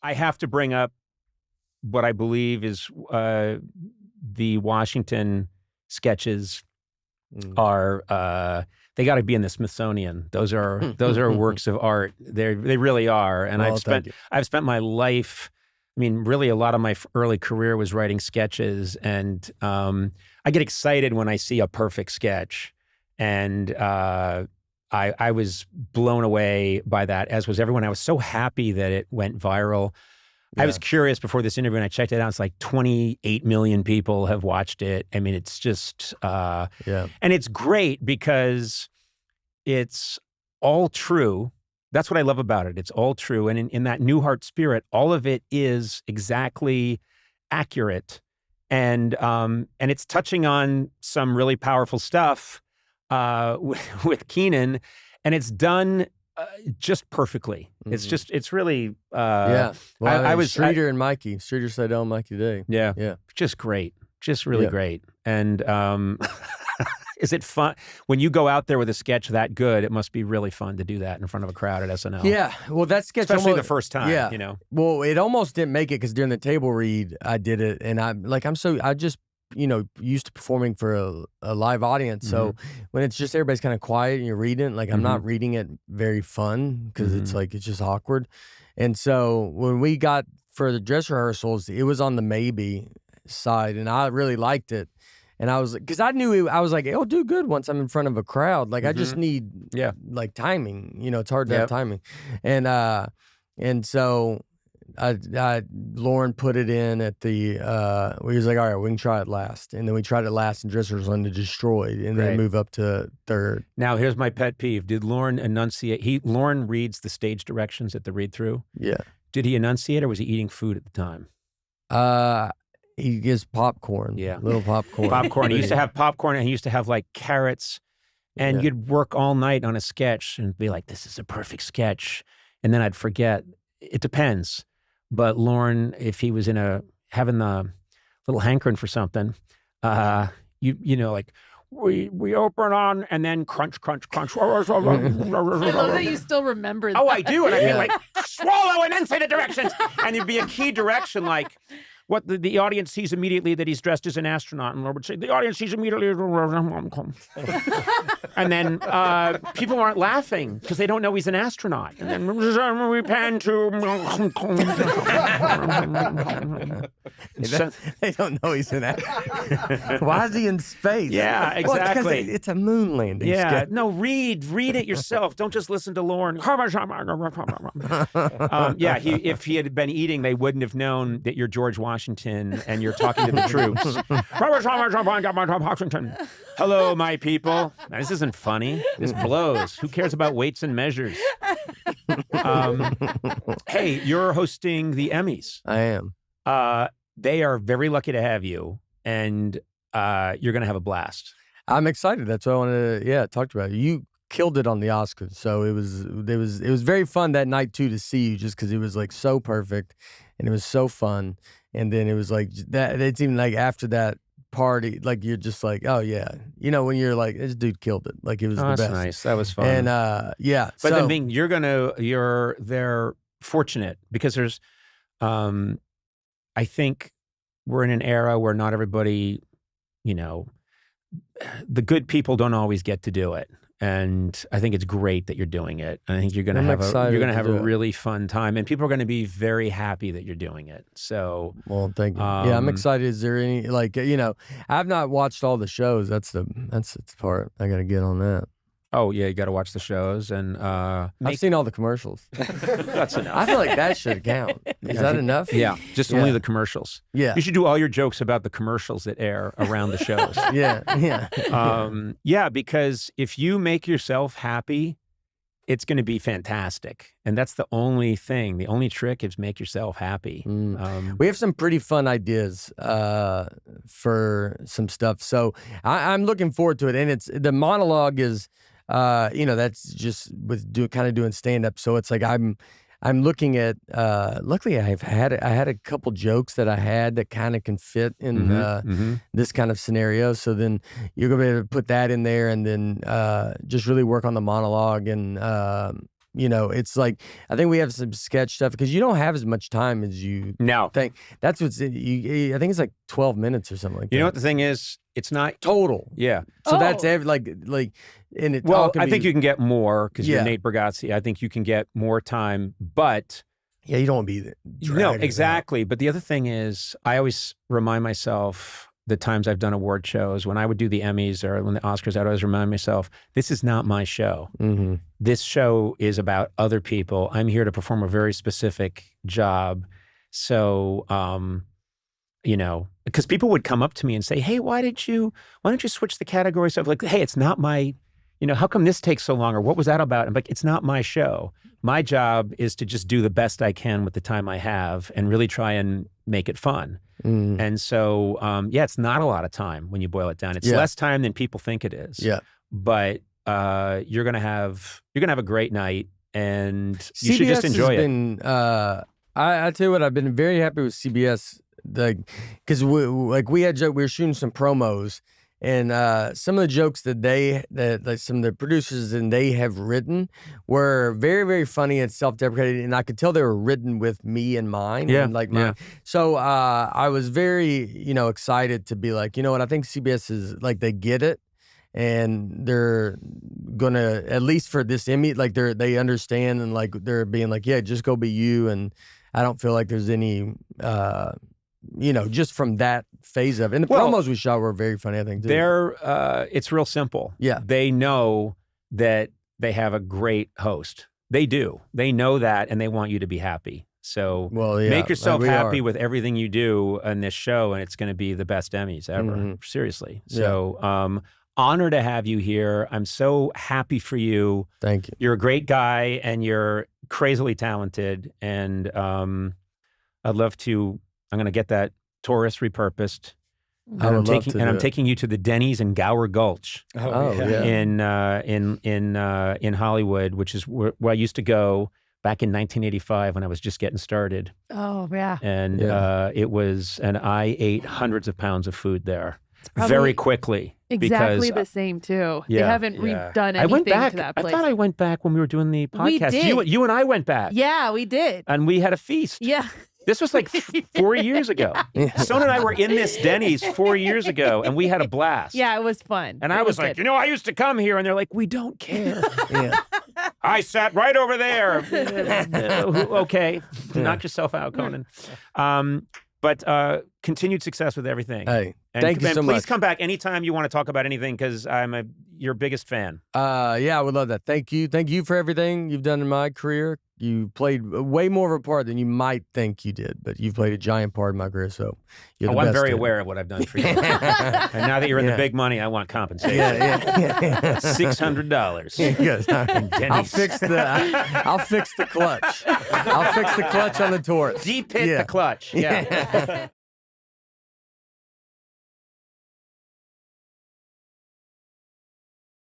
I have to bring up what I believe is the Washington sketches are they got to be in the Smithsonian. Those are works of art. They really are. And I've spent my life. I mean, really, a lot of my early career was writing sketches, and I get excited when I see a perfect sketch, and I was blown away by that, as was everyone. I was so happy that it went viral. Yeah. I was curious before this interview, and I checked it out. It's like 28 million people have watched it. I mean, it's just, and it's great because it's all true. That's what I love about it. It's all true. And in that Newhart spirit, all of it is exactly accurate. And it's touching on some really powerful stuff with Kenan, and it's done just perfectly. Mm-hmm. It's really, Well, I was Streeter and Mikey. Streeter Seidel and Mikey Day. Yeah. Just great. Just really great. And is it fun when you go out there with a sketch that good? It must be really fun to do that in front of a crowd at SNL. Yeah, well, that sketch, especially the first time. Yeah, you know. Well, it almost didn't make it because during the table read, I did it, and I just used to performing for a live audience. So when it's just everybody's kind of quiet and you're reading, like I'm not reading it very fun because it's just awkward. And so when we got for the dress rehearsals, it was on the maybe side, and I really liked it. And I was, because I knew I was like, it'll do good once I'm in front of a crowd. Like I just need like timing. It's hard to have timing. And so Lauren put it in at the, we was like, all right, we can try it last. And then we tried it last in dress rehearsal and it destroyed, and then move up to third. Now, here's my pet peeve. Did Lauren enunciate? Lauren reads the stage directions at the read through. Yeah. Did he enunciate, or was he eating food at the time? He gives popcorn. Yeah. Little popcorn. Popcorn. He used to have popcorn, and he used to have like carrots, and you'd work all night on a sketch and be like, this is a perfect sketch. And then I'd forget. It depends. But Lauren, if he was having the little hankering for something, you know, like, we open on and then crunch, crunch, crunch. I love that you still remember that. Oh, I do. And I mean, like, swallow and then say the directions. And it'd be a key direction, like, what the audience sees immediately that he's dressed as an astronaut. And Lord would say, the audience sees immediately. And then people aren't laughing because they don't know he's an astronaut. And then we pan to... They don't know he's an astronaut. Why is he in space? Yeah, exactly. Well, it's a moon landing. Yeah, no, read it yourself. Don't just listen to Lauren. If he had been eating, they wouldn't have known that you're George Washington and you're talking to the troops. Hello, my people. Now, this isn't funny. This blows. Who cares about weights and measures? Hey, you're hosting the Emmys. I am. They are very lucky to have you, and you're going to have a blast. I'm excited. That's what I wanted to talk about. You killed it on the Oscars, so it was very fun that night too to see you, just because it was like so perfect and it was so fun. And then it was like that. It's even like after that party, like you're just like, oh yeah, when you're like, this dude killed it. Like it was the best. That's nice. That was fun. And but they're fortunate because there's, I think we're in an era where not everybody, the good people don't always get to do it. And I think it's great that you're doing it. I think you're going to have a really fun time, and people are going to be very happy that you're doing it. So, well, thank you. I'm excited. Is there any I've not watched all the shows. That's the part I got to get on that. Oh yeah, you got to watch the shows, and I've seen all the commercials. That's enough. I feel like that should count. Is that enough? Yeah, just only the commercials. Yeah, you should do all your jokes about the commercials that air around the shows. Yeah. Because if you make yourself happy, it's going to be fantastic, and that's the only thing. The only trick is make yourself happy. We have some pretty fun ideas for some stuff, so I'm looking forward to it. And the monologue is. That's just with doing stand up. So it's like I'm looking at. Luckily, I had a couple jokes that I had that kind of can fit in this kind of scenario. So then you're gonna be able to put that in there, and then just really work on the monologue. And it's like I think we have some sketch stuff because you don't have as much time as you think. That's what's I think it's like 12 minutes or something like that. You know what the thing is? It's not total. Yeah. So that's like and it. Well, I think you can get more because you're Yeah. Nate Bargatze. I think you can get more time, but Yeah, you don't want to be no, exactly. But the other thing is, I always remind myself the times I've done award shows, when I would do the Emmys or when the Oscars, I'd always remind myself, this is not my show. Mm-hmm. This show is about other people. I'm here to perform a very specific job. So, because people would come up to me and say, hey, why don't you switch the category stuff? Like, hey, it's not my, how come this takes so long? Or what was that about? I'm like, it's not my show. My job is to just do the best I can with the time I have and really try and make it fun. Mm. And so, it's not a lot of time when you boil it down. It's less time than people think it is. Yeah. But you're gonna have a great night, and you CBS should just enjoy has it. Been, I tell you what, I've been very happy with CBS, because we were shooting some promos, and some of the jokes that some of the producers and they have written were very, very funny and self-deprecating, and I could tell they were written with me in mind. Yeah, and So I was very, excited to be like, you know what, I think CBS is like, they get it, and they're gonna, at least for this Emmy, like they understand, and like they're being like, yeah, just go be you, and I don't feel like there's any. Just from that phase of it. And the promos we shot were very funny, I think, too. It's real simple. Yeah. They know that they have a great host. They do. They know that, and they want you to be happy. So make yourself happy with everything you do on this show, and it's going to be the best Emmys ever. Mm-hmm. Seriously. So honor to have you here. I'm so happy for you. Thank you. You're a great guy, and you're crazily talented. And I'd love to... I'm going to get that Taurus repurposed. I'm taking you to the Denny's in Gower Gulch. In Hollywood, which is where I used to go back in 1985 when I was just getting started. Oh, yeah. And I ate hundreds of pounds of food there very quickly. Exactly the same, too. They haven't redone anything to that place. I thought I went back when we were doing the podcast. We did. You and I went back. Yeah, we did. And we had a feast. Yeah. This was like 4 years ago. Sona and I were in this Denny's 4 years ago, and we had a blast. Yeah, it was fun. And I was like, I used to come here, and they're like, we don't care. I sat right over there. Okay, knock yourself out, Conan. But continued success with everything. Hey, and thank you so much. Please come back anytime you want to talk about anything, because I'm your biggest fan. I would love that. Thank you. Thank you for everything you've done in my career. You played way more of a part than you might think you did, but you've played a giant part in my career, so you're the best. I'm very aware of what I've done for you. And now that you're in the big money, I want compensation. $600. I'll fix the clutch. I'll fix the clutch on the Taurus. Deep hit the clutch. Yeah.